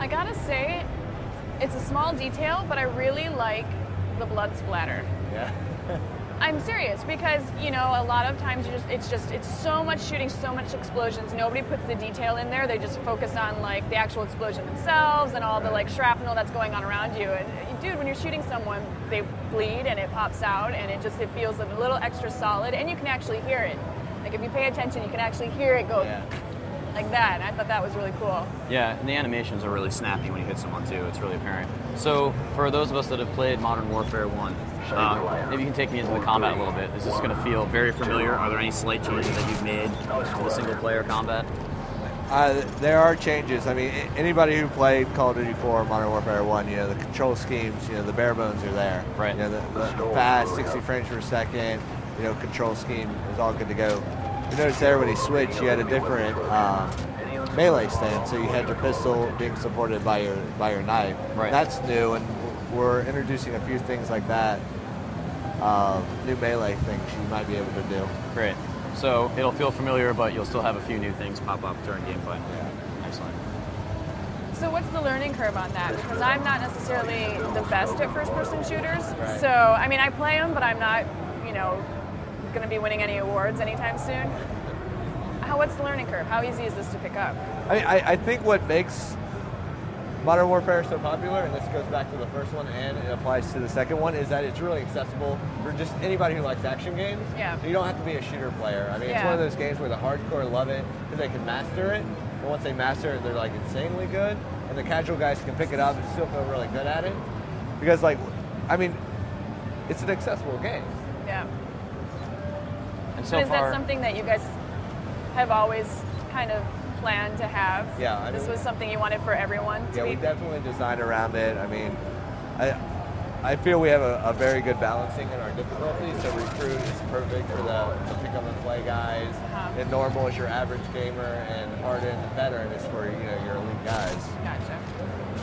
I gotta say, it's a small detail, but I really like the blood splatter. Yeah. I'm serious because, you know, a lot of times it's so much shooting, so much explosions. Nobody puts the detail in there. They just focus on like the actual explosion themselves and all the like shrapnel that's going on around you. And dude, when you're shooting someone, they bleed and it pops out and it feels a little extra solid and you can actually hear it. Like if you pay attention, you can actually hear it go like that. And I thought that was really cool. Yeah, and the animations are really snappy when you hit someone too. It's really apparent. So for those of us that have played Modern Warfare 1, maybe you can take me into the combat a little bit. Is this going to feel very familiar? Are there any slight changes that you've made to the single-player combat? There are changes. I mean, anybody who played Call of Duty 4, Modern Warfare 1, you know, the control schemes, you know, the bare bones are there. Right. You know, the fast 60 frames per second, you know, control scheme is all good to go. You notice there when he switched, you had a different melee stance, so you had your pistol being supported by your knife. Right. That's new, and we're introducing a few things like that. New melee things you might be able to do. Great. So it'll feel familiar, but you'll still have a few new things pop up during gameplay. Yeah. Excellent. So what's the learning curve on that? Because I'm not necessarily the best at first-person shooters. Right. So, I mean, I play them, but I'm not, you know, going to be winning any awards anytime soon. What's the learning curve? How easy is this to pick up? I think what makes Modern Warfare so popular, and this goes back to the first one and it applies to the second one, is that it's really accessible for just anybody who likes action games. Yeah. So you don't have to be a shooter player. I mean, it's one of those games where the hardcore love it because they can master it. And once they master it, they're like insanely good. And the casual guys can pick it up and still feel really good at it. Because, like, I mean, it's an accessible game. Yeah. And so But is far, that something that you guys have always kind of planned to have? Yeah, I mean, this was something you wanted for everyone to Yeah, be? we definitely designed around it. I mean, I feel we have a very good balancing in our difficulty. So recruit is perfect for the pick up and play guys, and normal is your average gamer, and hardened and veteran is for your elite guys. Gotcha.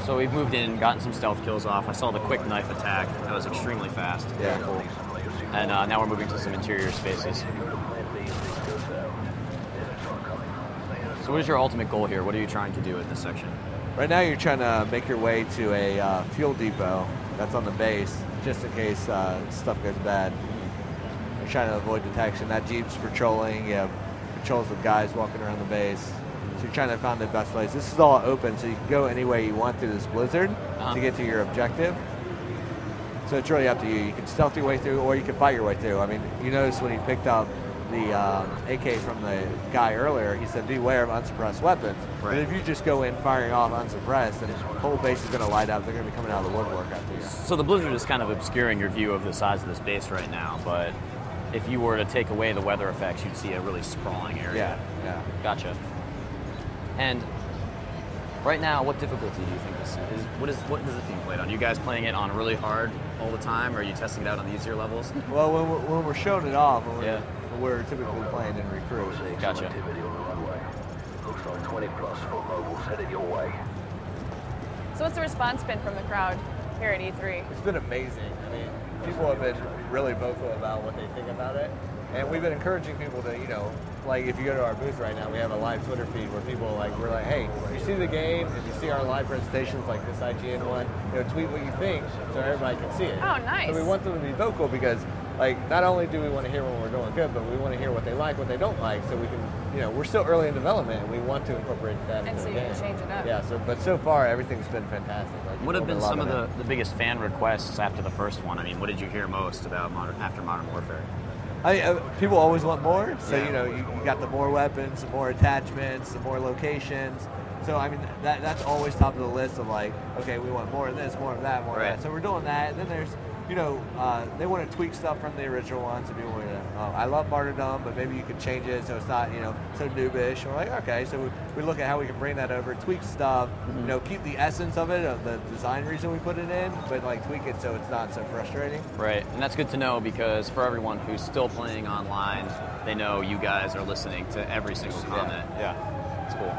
so we've moved in, gotten some stealth kills off. I saw the quick knife attack. That was extremely fast. Yeah. Very cool. And now we're moving to some interior spaces. So what is your ultimate goal here? What are you trying to do in this section? Right now you're trying to make your way to a fuel depot that's on the base, just in case stuff goes bad. You're trying to avoid detection. That Jeep's patrolling. You have patrols with guys walking around the base. So you're trying to find the best place. This is all open, so you can go any way you want through this blizzard to get to your objective. So it's really up to you. You can stealth your way through, or you can fight your way through. I mean, you notice when he picked up the AK from the guy earlier, he said, beware of unsuppressed weapons. Right. But if you just go in firing off unsuppressed, then the whole base is going to light up. They're going to be coming out of the woodwork after you. So the blizzard is kind of obscuring your view of the size of this base right now, but if you were to take away the weather effects, you'd see a really sprawling area. Yeah. Gotcha. And right now, what difficulty do you think this is? What is this being played on? Are you guys playing it on really hard all the time, or are you testing it out on the easier levels? Well, when we're showing it off, we're typically playing in recruit. Gotcha. Looks like 20 plus full mobiles headed your way. So what's the response been from the crowd here at E3? It's been amazing. I mean, people have been really vocal about what they think about it. And we've been encouraging people to, like if you go to our booth right now, we have a live Twitter feed where people we're like, hey, if you see the game, if you see our live presentations like this IGN one, tweet what you think so everybody can see it. Oh, nice. So we want them to be vocal because, not only do we want to hear when we're doing good, but we want to hear what they like, what they don't like, so we can, we're still early in development and we want to incorporate that into the game. And so you can change it up. Yeah, but so far everything's been fantastic. What have been some of loving the biggest fan requests after the first one? I mean, what did you hear most about after Modern Warfare? People always want more, so Yeah. you got the more weapons, the more attachments, the more locations. So I mean that's always top of the list of okay, we want more of this, more of that, more of that. So we're doing that. And then there's they want to tweak stuff from the original one. So people want to, I love Martyrdom, but maybe you could change it so it's not so noobish. We're like, okay, so we look at how we can bring that over, tweak stuff, keep the essence of it, of the design reason we put it in, but tweak it so it's not so frustrating. Right, and that's good to know because for everyone who's still playing online, they know you guys are listening to every single comment. Yeah. It's cool.